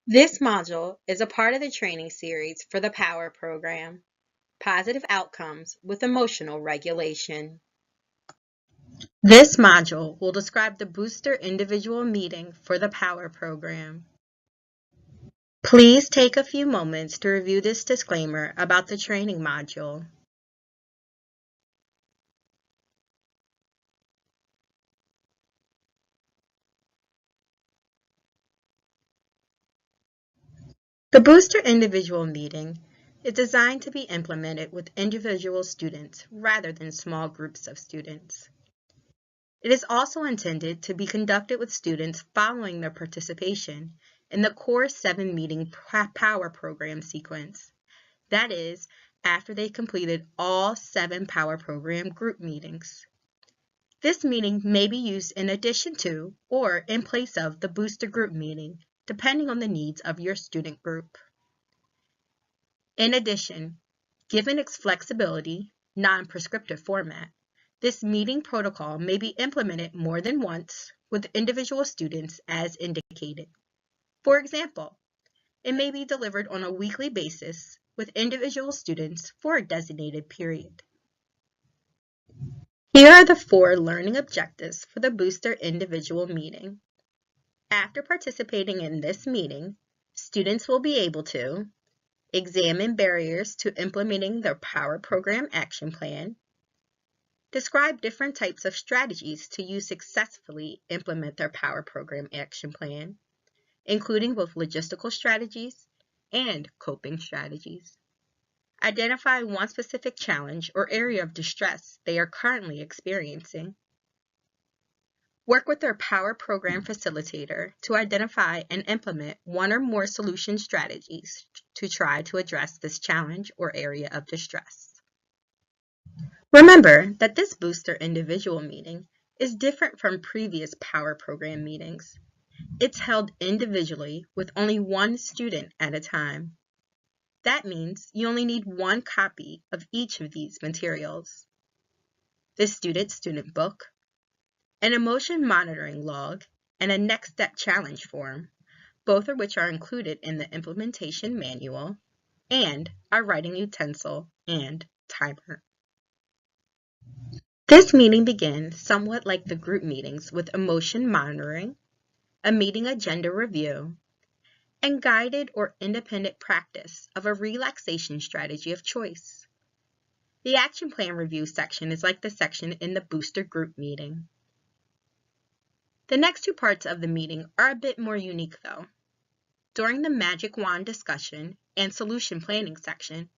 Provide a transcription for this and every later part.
This module is a part of the training series for the POWER program, Positive Outcomes with Emotional Regulation. This module will describe the booster individual meeting for the POWER program. Please take a few moments to review this disclaimer about the training module. The booster individual meeting is designed to be implemented with individual students rather than small groups of students. It is also intended to be conducted with students following their participation in the Core 7 meeting POWER program sequence. That is, after they completed all 7 POWER program group meetings. This meeting may be used in addition to or in place of the booster group meeting, depending on the needs of your student group. In addition, given its flexibility, non-prescriptive format, this meeting protocol may be implemented more than once with individual students as indicated. For example, it may be delivered on a weekly basis with individual students for a designated period. Here are the 4 learning objectives for the booster individual meeting. After participating in this meeting, students will be able to examine barriers to implementing their POWER program action plan, describe different types of strategies to use successfully implement their POWER program action plan, including both logistical strategies and coping strategies. Identify one specific challenge or area of distress they are currently experiencing. Work with their POWER program facilitator to identify and implement one or more solution strategies to try to address this challenge or area of distress. Remember that this booster individual meeting is different from previous POWER program meetings. It's held individually with only one student at a time. That means you only need one copy of each of these materials. The student book, an emotion monitoring log, and a next step challenge form, both of which are included in the implementation manual, and our writing utensil and timer. This meeting begins somewhat like the group meetings with emotion monitoring, a meeting agenda review, and guided or independent practice of a relaxation strategy of choice. The action plan review section is like the section in the booster group meeting. The next 2 parts of the meeting are a bit more unique though. During the magic wand discussion and solution planning section,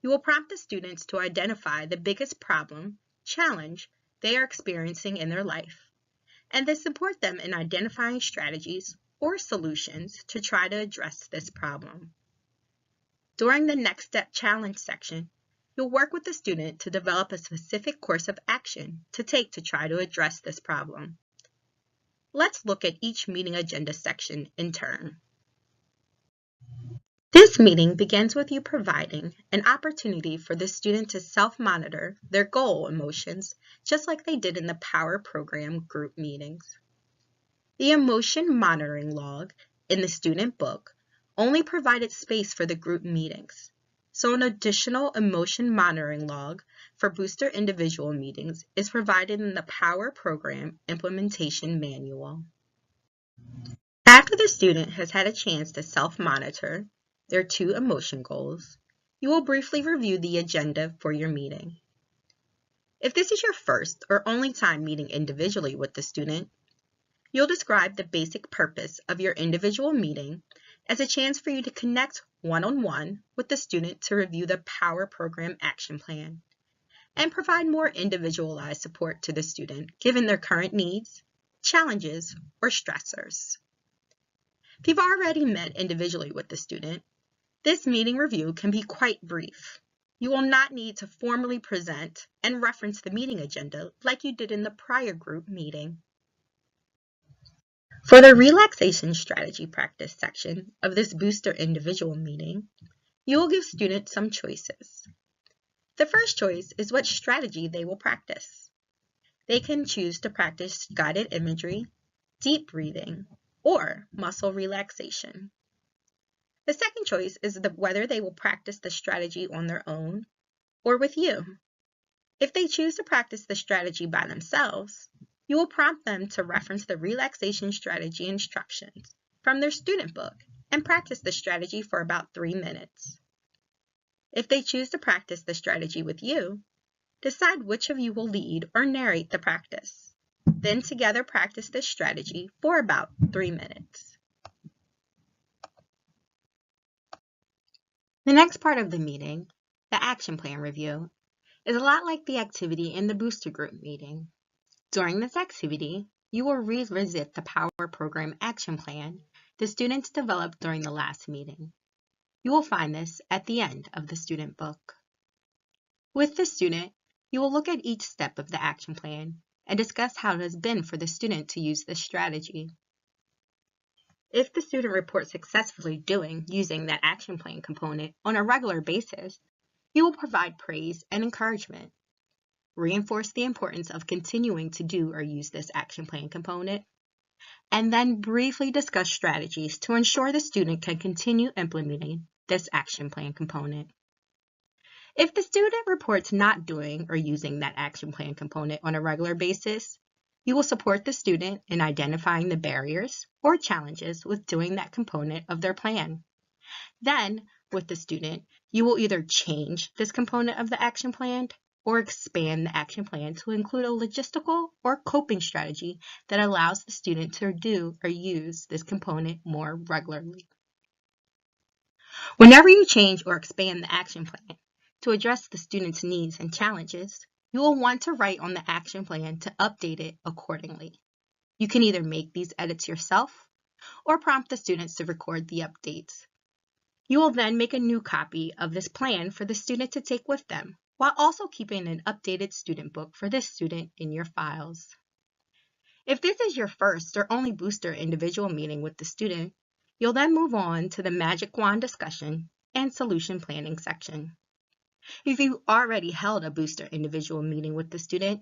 you will prompt the students to identify the biggest problem, challenge they are experiencing in their life, and then support them in identifying strategies or solutions to try to address this problem. During the next step challenge section, you'll work with the student to develop a specific course of action to take to try to address this problem. Let's look at each meeting agenda section in turn. This meeting begins with you providing an opportunity for the student to self-monitor their goal emotions, just like they did in the POWER program group meetings. The emotion monitoring log in the student book only provided space for the group meetings, so an additional emotion monitoring log for booster individual meetings is provided in the POWER program implementation manual. After the student has had a chance to self-monitor their 2 emotion goals, you will briefly review the agenda for your meeting. If this is your first or only time meeting individually with the student, you'll describe the basic purpose of your individual meeting as a chance for you to connect one-on-one with the student to review the POWER program action plan and provide more individualized support to the student given their current needs, challenges, or stressors. If you've already met individually with the student, this meeting review can be quite brief. You will not need to formally present and reference the meeting agenda like you did in the prior group meeting. For the relaxation strategy practice section of this booster individual meeting, you will give students some choices. The first choice is what strategy they will practice. They can choose to practice guided imagery, deep breathing, or muscle relaxation. The second choice is whether they will practice the strategy on their own or with you. If they choose to practice the strategy by themselves, you will prompt them to reference the relaxation strategy instructions from their student book and practice the strategy for about 3 minutes. If they choose to practice the strategy with you, decide which of you will lead or narrate the practice. Then together practice this strategy for about 3 minutes. The next part of the meeting, the action plan review, is a lot like the activity in the booster group meeting. During this activity, you will revisit the Power Program action plan the students developed during the last meeting. You will find this at the end of the student book. With the student, you will look at each step of the action plan and discuss how it has been for the student to use this strategy. If the student reports successfully using that action plan component on a regular basis, you will provide praise and encouragement. Reinforce the importance of continuing to do or use this action plan component, and then briefly discuss strategies to ensure the student can continue implementing this action plan component. If the student reports not doing or using that action plan component on a regular basis, you will support the student in identifying the barriers or challenges with doing that component of their plan. Then, with the student, you will either change this component of the action plan or expand the action plan to include a logistical or coping strategy that allows the student to do or use this component more regularly. Whenever you change or expand the action plan to address the student's needs and challenges, you will want to write on the action plan to update it accordingly. You can either make these edits yourself or prompt the students to record the updates. You will then make a new copy of this plan for the student to take with them, while also keeping an updated student book for this student in your files. If this is your first or only booster individual meeting with the student, you'll then move on to the Magic Wand discussion and solution planning section. If you already held a booster individual meeting with the student,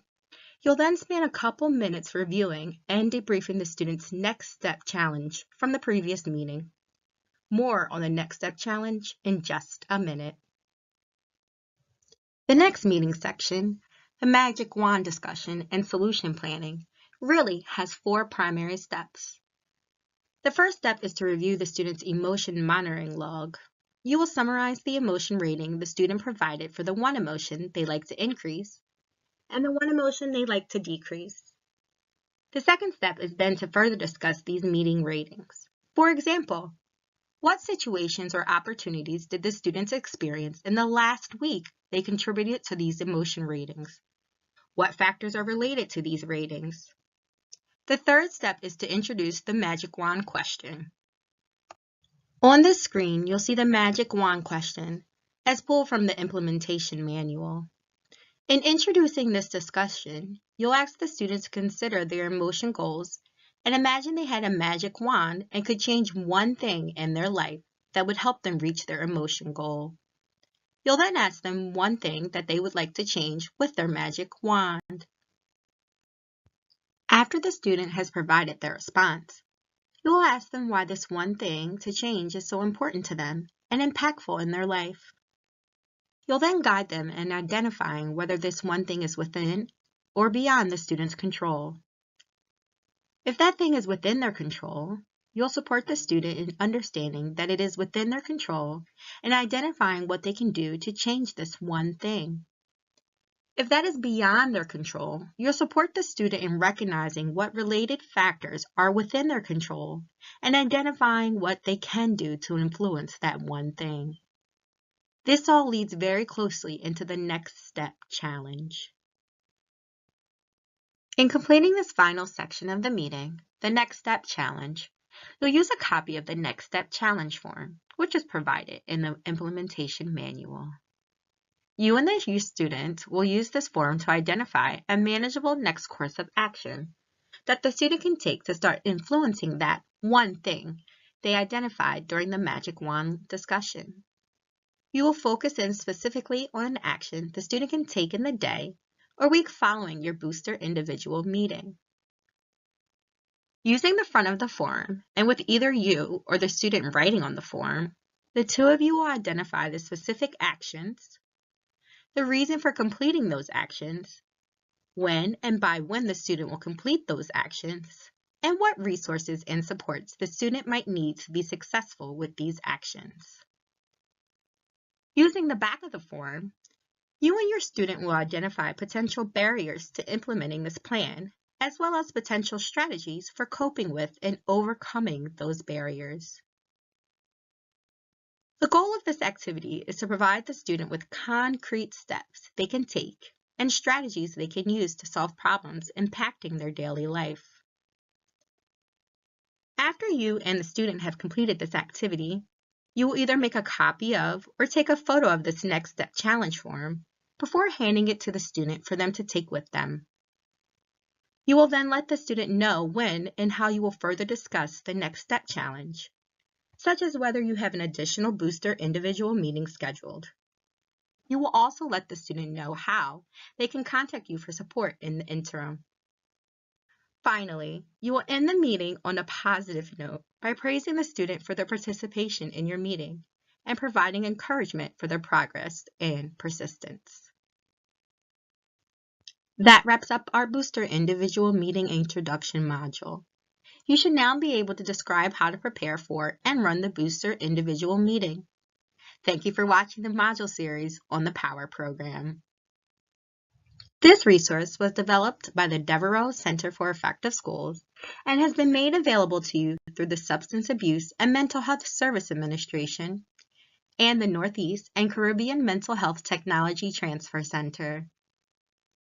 you'll then spend a couple minutes reviewing and debriefing the student's next step challenge from the previous meeting. More on the next step challenge in just a minute. The next meeting section, the Magic Wand discussion and solution planning, really has 4 primary steps. The first step is to review the student's emotion monitoring log. You will summarize the emotion rating the student provided for the one emotion they like to increase and the one emotion they like to decrease. The second step is then to further discuss these meeting ratings. For example, what situations or opportunities did the students experience in the last week they contributed to these emotion ratings? What factors are related to these ratings? The third step is to introduce the Magic Wand question. On this screen, you'll see the Magic Wand question as pulled from the implementation manual. In introducing this discussion, you'll ask the students to consider their emotion goals and imagine they had a magic wand and could change one thing in their life that would help them reach their emotion goal. You'll then ask them one thing that they would like to change with their magic wand. After the student has provided their response, you will ask them why this one thing to change is so important to them and impactful in their life. You'll then guide them in identifying whether this one thing is within or beyond the student's control. If that thing is within their control, you'll support the student in understanding that it is within their control and identifying what they can do to change this one thing. If that is beyond their control, you'll support the student in recognizing what related factors are within their control and identifying what they can do to influence that one thing. This all leads very closely into the next step challenge. In completing this final section of the meeting, the next step challenge, you'll use a copy of the next step challenge form, which is provided in the implementation manual. You and the student will use this form to identify a manageable next course of action that the student can take to start influencing that one thing they identified during the Magic Wand discussion. You will focus in specifically on an action the student can take in the day or week following your booster individual meeting. Using the front of the form, and with either you or the student writing on the form, The two of you will identify the specific actions, the reason for completing those actions, when and by when the student will complete those actions, and what resources and supports the student might need to be successful with these actions. Using the back of the form, you and your student will identify potential barriers to implementing this plan, as well as potential strategies for coping with and overcoming those barriers. The goal of this activity is to provide the student with concrete steps they can take and strategies they can use to solve problems impacting their daily life. After you and the student have completed this activity, you will either make a copy of or take a photo of this next step challenge form before handing it to the student for them to take with them. You will then let the student know when and how you will further discuss the next step challenge, such as whether you have an additional booster individual meeting scheduled. You will also let the student know how they can contact you for support in the interim. Finally, you will end the meeting on a positive note by praising the student for their participation in your meeting and providing encouragement for their progress and persistence. That wraps up our Booster Individual Meeting Introduction module. You should now be able to describe how to prepare for and run the Booster Individual Meeting. Thank you for watching the module series on the POWER program. This resource was developed by the Devereaux Center for Effective Schools and has been made available to you through the Substance Abuse and Mental Health Service Administration and the Northeast and Caribbean Mental Health Technology Transfer Center.